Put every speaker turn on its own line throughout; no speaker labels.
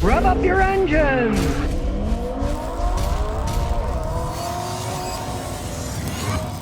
Rev up your engines!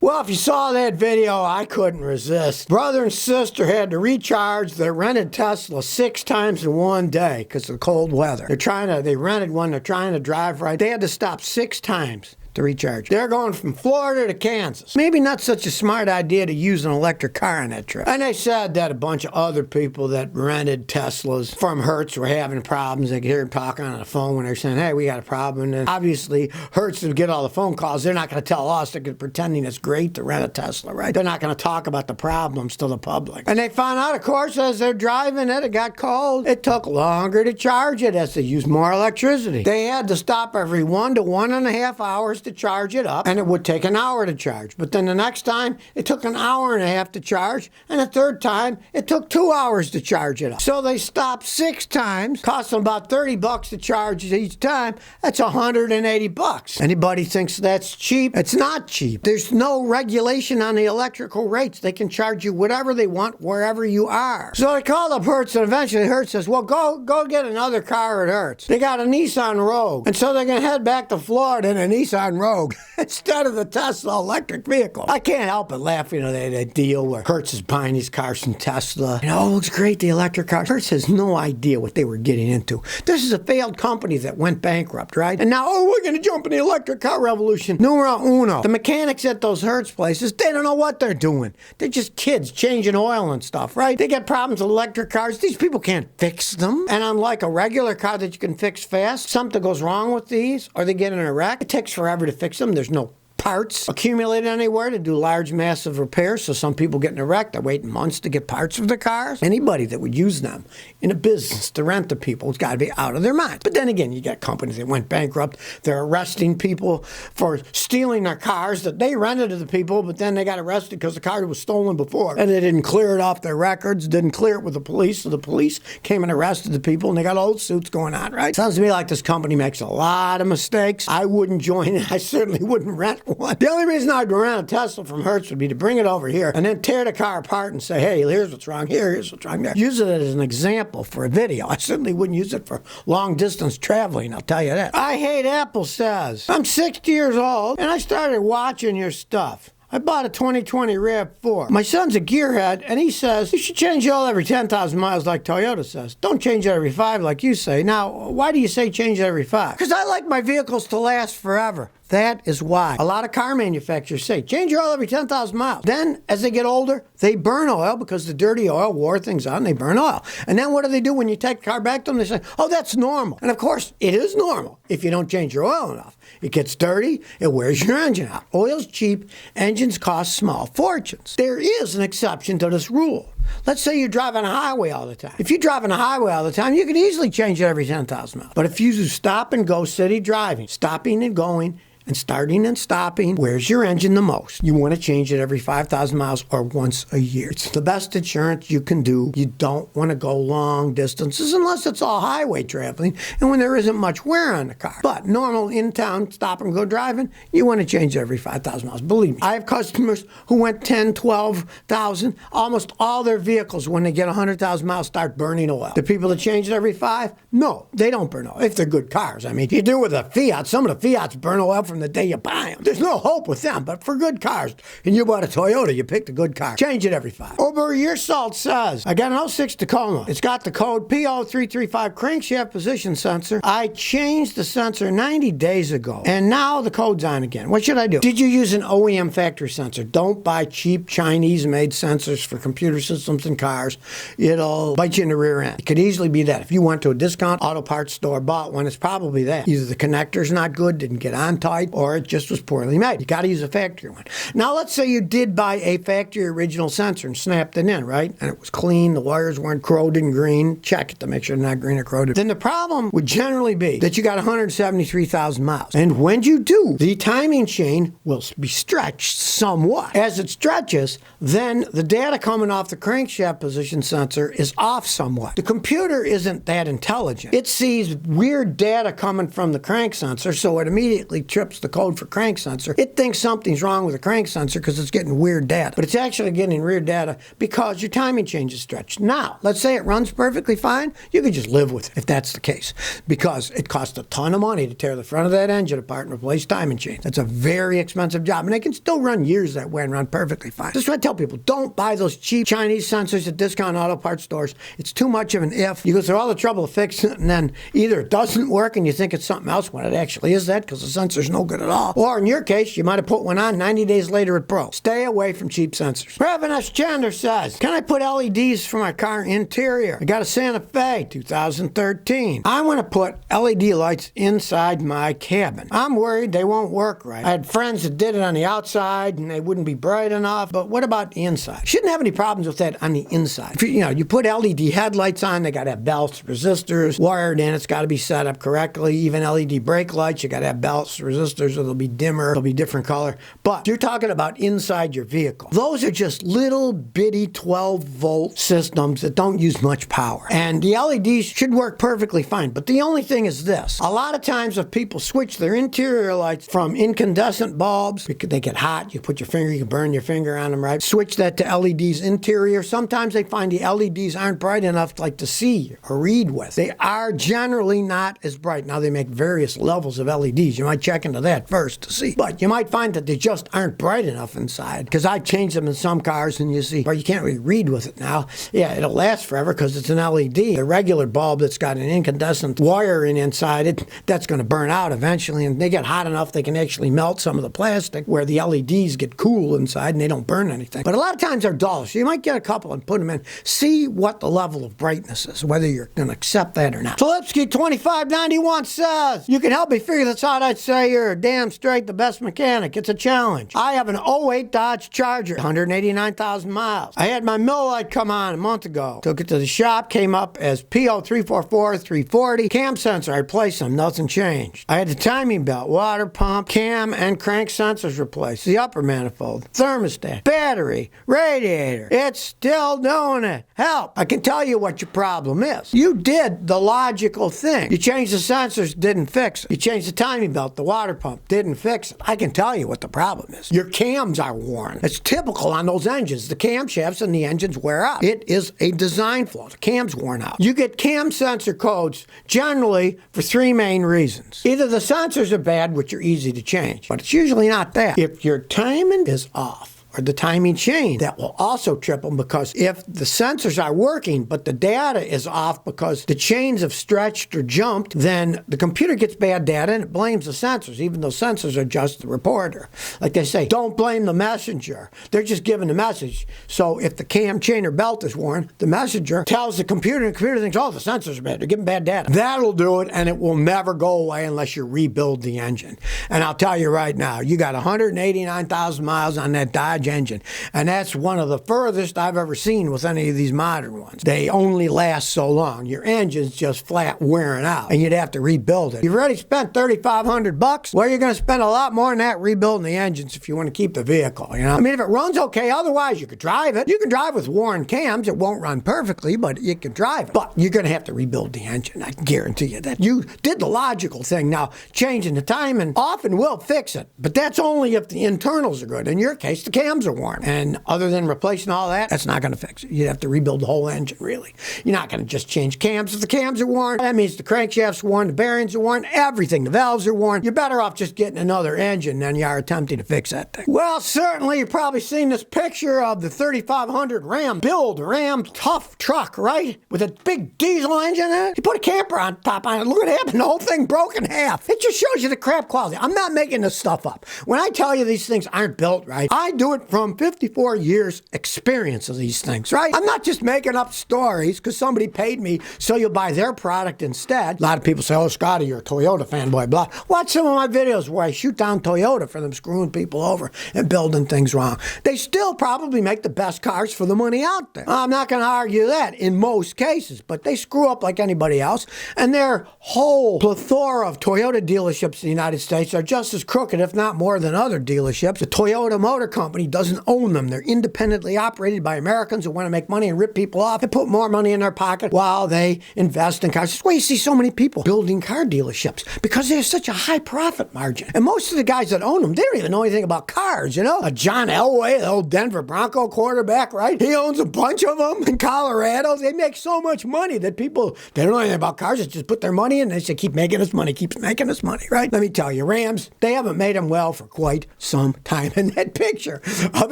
Well, if you saw that video, I couldn't resist. Brother and sister had to recharge their rented Tesla 6 times in one day because of the cold weather. They rented one, they're trying to drive right. They had to stop 6 times to recharge. They're going from Florida to Kansas. Maybe not such a smart idea to use an electric car on that trip. And they said that a bunch of other people that rented Teslas from Hertz were having problems. They could hear them talking on the phone when they're saying, hey, we got a problem. And Obviously, Hertz would get all the phone calls. They're not going to tell us. They're pretending it's great to rent a Tesla, right? They're not going to talk about the problems to the public. And they found out, of course, as they're driving it got cold. It took longer to charge it as they used more electricity. They had to stop every 1 to 1.5 hours to charge it up, and it would take an hour to charge. But then the next time, it took an hour and a half to charge, and the third time, it took 2 hours to charge it up. So they stopped 6 times, cost them about $30 to charge each time. That's $180. Anybody thinks that's cheap? It's not cheap. There's no regulation on the electrical rates. They can charge you whatever they want wherever you are. So they called up Hertz, and eventually Hertz says, well, go get another car at Hertz. They got a Nissan Rogue, and so they're going to head back to Florida in a Nissan Rogue instead of the Tesla electric vehicle. I can't help but laugh, that deal where Hertz is buying these cars from Tesla. Oh, it's great, the electric car. Hertz has no idea what they were getting into. This is a failed company that went bankrupt, right? And now, we're going to jump in the electric car revolution. Numero uno. The mechanics at those Hertz places, they don't know what they're doing. They're just kids changing oil and stuff, right? They get problems with electric cars. These people can't fix them. And unlike a regular car that you can fix fast, something goes wrong with these, or they get in a wreck, it takes forever to fix them. There's no parts accumulated anywhere to do large, massive repairs. So some people get in a wreck. They're waiting months to get parts for their cars. Anybody that would use them in a business to rent to people has got to be out of their minds. But then again, you got companies that went bankrupt. They're arresting people for stealing their cars that they rented to the people, but then they got arrested because the car was stolen before. And they didn't clear it off their records, didn't clear it with the police. So the police came and arrested the people, and they got old suits going on, right? Sounds to me like this company makes a lot of mistakes. I wouldn't join it. I certainly wouldn't rent one. The only reason I'd rent a Tesla from Hertz would be to bring it over here and then tear the car apart and say, hey, here's what's wrong here, here's what's wrong there. Use it as an example for a video. I certainly wouldn't use it for long distance traveling, I'll tell you that. I hate Apple says. I'm 60 years old and I started watching your stuff. I bought a 2020 RAV4. My son's a gearhead, and he says, you should change the oil every 10,000 miles like Toyota says. Don't change it every 5 like you say. Now, why do you say change it every 5? Because I like my vehicles to last forever. That is why. A lot of car manufacturers say, change your oil every 10,000 miles. Then, as they get older, they burn oil because the dirty oil wore things out and they burn oil. And then what do? When you take the car back to them, they say, oh, that's normal. And of course, it is normal if you don't change your oil enough. It gets dirty, it wears your engine out. Oil's cheap, engines cost small fortunes. There is an exception to this rule. Let's say you drive on a highway all the time. If you drive on a highway all the time, you can easily change it every 10,000 miles. But if you stop and go city driving, stopping and going, and starting and stopping, wears your engine the most. You want to change it every 5,000 miles or once a year. It's the best insurance you can do. You don't want to go long distances unless it's all highway traveling and when there isn't much wear on the car. But normal in-town stop and go driving, you want to change it every 5,000 miles. Believe me, I have customers who went 10, 12,000. Almost all their vehicles, when they get 100,000 miles, start burning oil. The people that change it every 5? No, they don't burn oil. If they're good cars. I mean, you do with a Fiat. Some of the Fiats burn oil from the day you buy them. There's no hope with them, but for good cars, and you bought a Toyota, you picked a good car. Change it every 5. Over your salt says, I got an 06 Tacoma. It's got the code PO335 crankshaft position sensor. I changed the sensor 90 days ago, and now the code's on again. What should I do? Did you use an OEM factory sensor? Don't buy cheap Chinese-made sensors for computer systems and cars. It'll bite you in the rear end. It could easily be that. If you went to a discount auto parts store, bought one, it's probably that. Either the connector's not good, didn't get on tight, or it just was poorly made. You got to use a factory one. Now, let's say you did buy a factory original sensor and snapped it in, right? And it was clean, the wires weren't corroded and green. Check it to make sure they're not green or corroded. Then the problem would generally be that you got 173,000 miles. And when you do, the timing chain will be stretched somewhat. As it stretches, then the data coming off the crankshaft position sensor is off somewhat. The computer isn't that intelligent. It sees weird data coming from the crank sensor, so it immediately trips puts the code for crank sensor, it thinks something's wrong with the crank sensor because it's getting weird data. But it's actually getting weird data because your timing chain is stretched. Now, let's say it runs perfectly fine. You can just live with it if that's the case, because it costs a ton of money to tear the front of that engine apart and replace timing chains. That's a very expensive job, and they can still run years that way and run perfectly fine. Just want to tell people, don't buy those cheap Chinese sensors at discount auto parts stores. It's too much of an if. You go through all the trouble to fix it, and then either it doesn't work and you think it's something else when it actually is that because the sensor's no good at all. Or in your case, you might have put one on 90 days later it broke. Stay away from cheap sensors. Reverend S. Chandler says, can I put LEDs for my car interior? I got a Santa Fe 2013. I want to put LED lights inside my cabin. I'm worried they won't work right. I had friends that did it on the outside and they wouldn't be bright enough, but what about the inside? Shouldn't have any problems with that on the inside. If you put LED headlights on, they got to have belts, resistors, wired in, it's got to be set up correctly. Even LED brake lights, you got to have belts, resistors, or they'll be dimmer, they'll be different color. But you're talking about inside your vehicle. Those are just little bitty 12-volt systems that don't use much power. And the LEDs should work perfectly fine. But the only thing is this. A lot of times if people switch their interior lights from incandescent bulbs, they get hot, you put your finger, you can burn your finger on them, right? Switch that to LEDs interior. Sometimes they find the LEDs aren't bright enough to see or read with. They are generally not as bright. Now they make various levels of LEDs. You might check into that first to see. But you might find that they just aren't bright enough inside. Because I've changed them in some cars and you see, well, you can't really read with it now. Yeah, it'll last forever because it's an LED. The regular bulb that's got an incandescent wire inside it, that's going to burn out eventually. And they get hot enough they can actually melt some of the plastic where the LEDs get cool inside and they don't burn anything. But a lot of times they're dull. So you might get a couple and put them in. See what the level of brightness is, whether you're going to accept that or not. Tulipsky2591 says, you can help me figure this out. I'd say you're damn straight the best mechanic. It's a challenge. I have an '08 Dodge Charger, 189,000 miles. I had my mill light come on a month ago. Took it to the shop, came up as PO344340. Cam sensor, I replaced them, nothing changed. I had the timing belt, water pump, cam, and crank sensors replaced. The upper manifold, thermostat, battery, radiator. It's still doing it. Help. I can tell you what your problem is. You did the logical thing. You changed the sensors, didn't fix it. You changed the timing belt, the water pump, didn't fix it. I can tell you what the problem is. Your cams are worn. It's typical on those engines. The camshafts and the engines wear out. It is a design flaw. The cam's worn out. You get cam sensor codes generally for three main reasons. Either the sensors are bad, which are easy to change, but it's usually not that. If your timing is off, or the timing chain, that will also trip them, because if the sensors are working but the data is off because the chains have stretched or jumped, then the computer gets bad data and it blames the sensors, even though sensors are just the reporter. Like they say, don't blame the messenger. They're just giving the message. So if the cam chain or belt is worn, the messenger tells the computer, and the computer thinks, oh, the sensors are bad. They're giving bad data. That'll do it, and it will never go away unless you rebuild the engine. And I'll tell you right now, you got 189,000 miles on that Dodge engine, and that's one of the furthest I've ever seen with any of these modern ones. They only last so long. Your engine's just flat wearing out, and you'd have to rebuild it. You've already spent $3,500. Well, you're going to spend a lot more than that rebuilding the engines if you want to keep the vehicle. I mean, if it runs okay, otherwise you could drive it. You can drive with worn cams. It won't run perfectly, but you can drive it. But you're going to have to rebuild the engine. I guarantee you that. You did the logical thing. Now, changing the timing often will fix it, but that's only if the internals are good. In your case, the cams are worn. And other than replacing all that, that's not going to fix it. You'd have to rebuild the whole engine, really. You're not going to just change cams. If the cams are worn, that means the crankshaft's worn, the bearings are worn, everything. The valves are worn. You're better off just getting another engine than you are attempting to fix that thing. Well, certainly you've probably seen this picture of the 3500 Ram tough truck, right? With a big diesel engine in it. You put a camper on top on it. Look what happened. The whole thing broke in half. It just shows you the crap quality. I'm not making this stuff up. When I tell you these things aren't built right, I do it from 54 years experience of these things, right? I'm not just making up stories because somebody paid me so you'll buy their product instead. A lot of people say, oh, Scotty, you're a Toyota fanboy, blah. Watch some of my videos where I shoot down Toyota for them screwing people over and building things wrong. They still probably make the best cars for the money out there. I'm not going to argue that in most cases, but they screw up like anybody else, and their whole plethora of Toyota dealerships in the United States are just as crooked, if not more, than other dealerships. The Toyota Motor Company doesn't own them. They're independently operated by Americans who want to make money and rip people off and put more money in their pocket while they invest in cars. That's why you see so many people building car dealerships, because they have such a high profit margin. And most of the guys that own them, they don't even know anything about cars, you know? John Elway, the old Denver Bronco quarterback, right? He owns a bunch of them in Colorado. They make so much money that people, they don't know anything about cars. They just put their money in and they say, keep making us money, keep making us money, right? Let me tell you, Rams, they haven't made them well for quite some time. And that picture of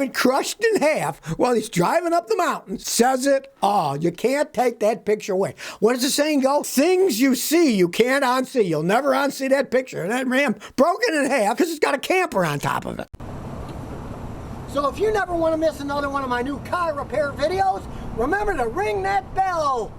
it crushed in half while he's driving up the mountain says it all. You can't take that picture away. What does the saying go? Things you see, you can't unsee. You'll never unsee that picture. And that Ram broken in half because it's got a camper on top of it. So if you never want to miss another one of my new car repair videos, remember to ring that bell.